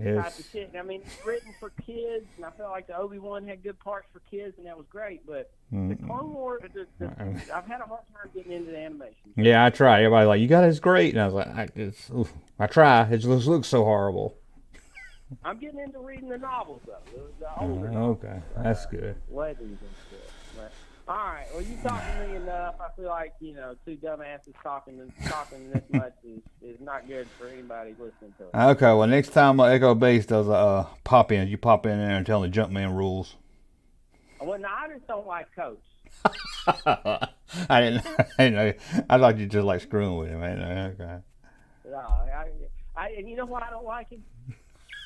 type of shit. I mean, it's written for kids, and I felt like the Obi-Wan had good parts for kids, and that was great. But the Clone Wars, I've had a hard time getting into the animation. Yeah, I try. Everybody's like, you got it's great. And I was like, I try. It just looks so horrible. I'm getting into reading the novels, though. The older novels. Okay, that's good. Legends and shit. But, all right, well, you talk to me enough. I feel like, two dumbasses talking this much is not good for anybody listening to it. Okay, well, next time Echo Base does a pop-in, you pop in there and tell the Junkman rules. Well, no, I just don't like Coach. I didn't know. I thought you just like screwing with him. Okay. No, and you know why I don't like him?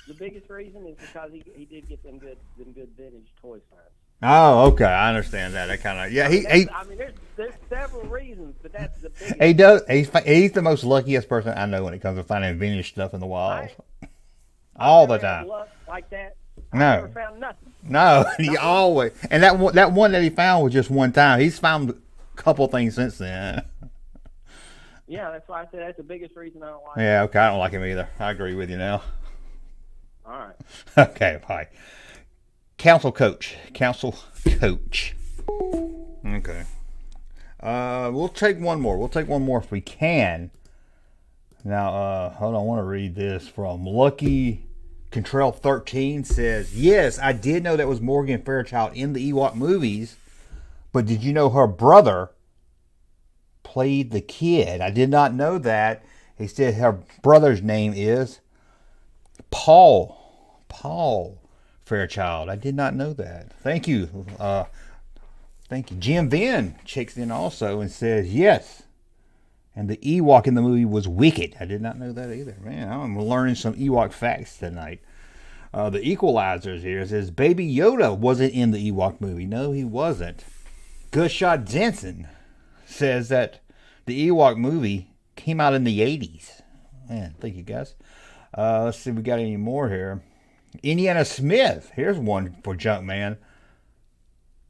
The biggest reason is because he did get them good vintage toy signs. Oh, okay, I understand that. That kind of there's several reasons, but that's the biggest. He does. He's the most luckiest person I know when it comes to finding vintage stuff in the wild. All the time. Luck like that. No. I never found nothing. No, he always. And that one that he found was just one time. He's found a couple things since then. Yeah, that's why I said that's the biggest reason I don't like him. Yeah, okay, I don't like him either. I agree with you now. All right. Okay, bye. Council coach. Okay. We'll take one more. We'll take one more if we can. Now, hold on. I want to read this from Lucky Control 13 says, yes, I did know that was Morgan Fairchild in the Ewok movies, but did you know her brother played the kid? I did not know that. He said her brother's name is Paul Fairchild. I did not know that. Thank you. Thank you. Jim Venn checks in also and says, yes. And the Ewok in the movie was Wicked. I did not know that either. Man, I'm learning some Ewok facts tonight. The Equalizers here says, Baby Yoda wasn't in the Ewok movie. No, he wasn't. Good Shot Jensen says that the Ewok movie came out in the 80s. Man, thank you guys. Let's see if we got any more here. Indiana Smith. Here's one for Junkman.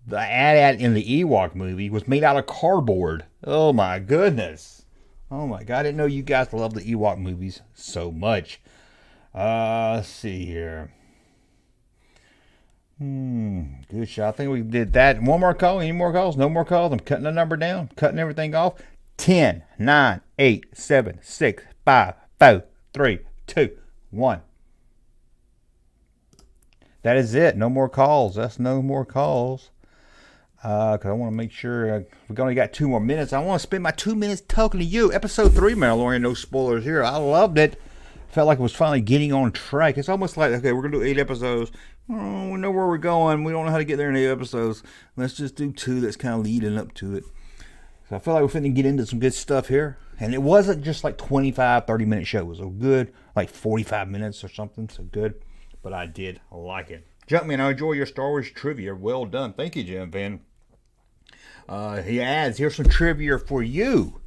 The AT-AT in the Ewok movie was made out of cardboard. Oh my goodness. Oh my God, I didn't know you guys love the Ewok movies so much. Let's see here. Good shot. I think we did that. One more call. Any more calls? No more calls. I'm cutting the number down. Cutting everything off. 10, 9, 8, 7, 6, 5, 4, 3, 2, 1. That is it. No more calls. That's no more calls. Because I want to make sure we've only got 2 more minutes. I want to spend my 2 minutes talking to you. Episode 3, Mandalorian, no spoilers here. I loved it. Felt like it was finally getting on track. It's almost like, okay, we're going to do 8 episodes. Oh, we know where we're going. We don't know how to get there in 8 episodes. Let's just do 2 that's kind of leading up to it. So I feel like we're finna get into some good stuff here. And it wasn't just like 25, 30-minute show. It was a good, like 45 minutes or something. So good. But I did like it. Junkman, I enjoy your Star Wars trivia. Well done. Thank you, Jim Van. He adds, here's some trivia for you.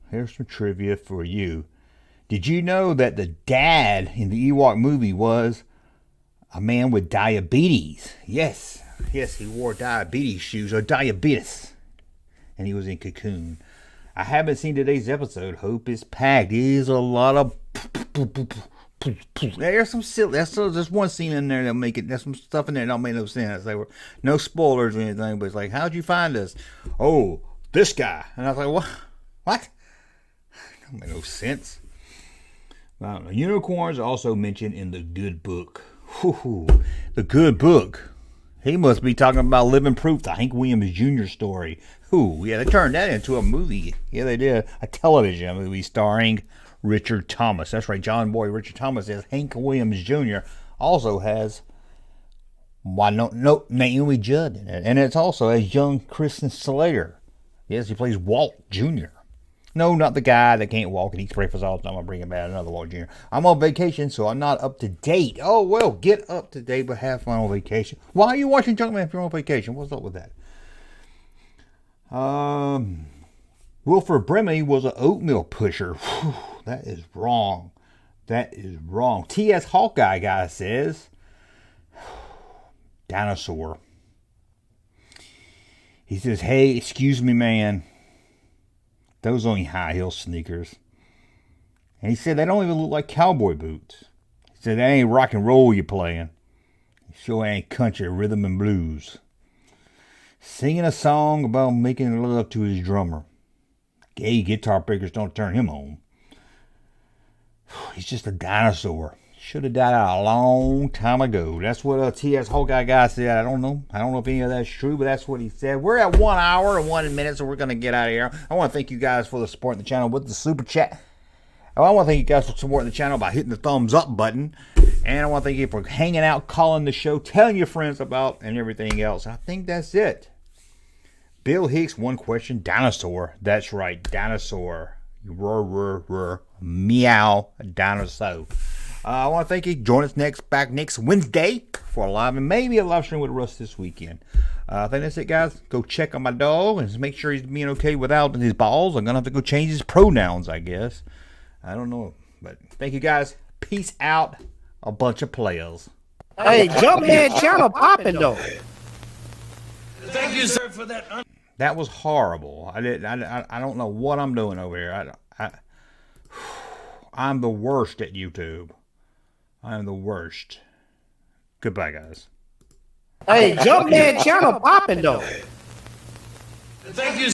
Here's some trivia for you. Did you know that the dad in the Ewok movie was a man with diabetes? Yes. Yes, he wore diabetes shoes or diabetes. And he was in Cocoon. I haven't seen today's episode. Hope is packed. There's a lot of... There's some silly. There's one scene in there that make it. There's some stuff in there that don't make no sense. They were no spoilers or anything, but it's like, how'd you find us? Oh, this guy. And I was like, what? What? Don't make no sense. I don't know. Unicorns are also mentioned in the Good Book. Whew, the Good Book. He must be talking about Living Proof, the Hank Williams Jr. story. Ooh, yeah, they turned that into a movie. Yeah, they did. A television movie starring Richard Thomas. That's right, John Boy Richard Thomas as Hank Williams Jr. Also has Naomi Judd in it. And it's also as young Kristen Slater. Yes, he plays Walt Jr. No, not the guy that can't walk and eats breakfast all the time. I'm bringing back another Walt Jr. I'm on vacation, so I'm not up to date. Oh, well, get up to date, but have fun on vacation. Why are you watching Junkman if you're on vacation? What's up with that? Wilford Brimley was an oatmeal pusher. Whew, that is wrong. That is wrong. T.S. Hawkeye guy says, dinosaur. He says, hey, excuse me, man. Those only high heel sneakers. And he said, they don't even look like cowboy boots. He said, that ain't rock and roll you playing. It sure ain't country, rhythm and blues. Singing a song about making love to his drummer. Gay guitar pickers don't turn him on. He's just a dinosaur. Should have died out a long time ago. That's what T.S. Hawkeye guy said. I don't know if any of that's true, but that's what he said. We're at 1 hour and 1 minute, so we're going to get out of here. I want to thank you guys for the support in the channel with the super chat. I want to thank you guys for supporting the channel by hitting the thumbs up button. And I want to thank you for hanging out, calling the show, telling your friends about, and everything else. I think that's it. Bill Hicks, one question. Dinosaur. That's right. Dinosaur. Meow. Dinosaur. I want to thank you. Join us back next Wednesday for a live and maybe a live stream with Russ this weekend. I think that's it, guys. Go check on my dog and make sure he's being okay without his balls. I'm going to have to go change his pronouns, I guess. I don't know. But thank you, guys. Peace out. A bunch of players. Hey, Junkman channel popping, though. Thank you, sir, for that. That was horrible. I don't know what I'm doing over here. I'm the worst at YouTube. I'm the worst. Goodbye, guys. Hey, Junkman channel popping though. Thank you.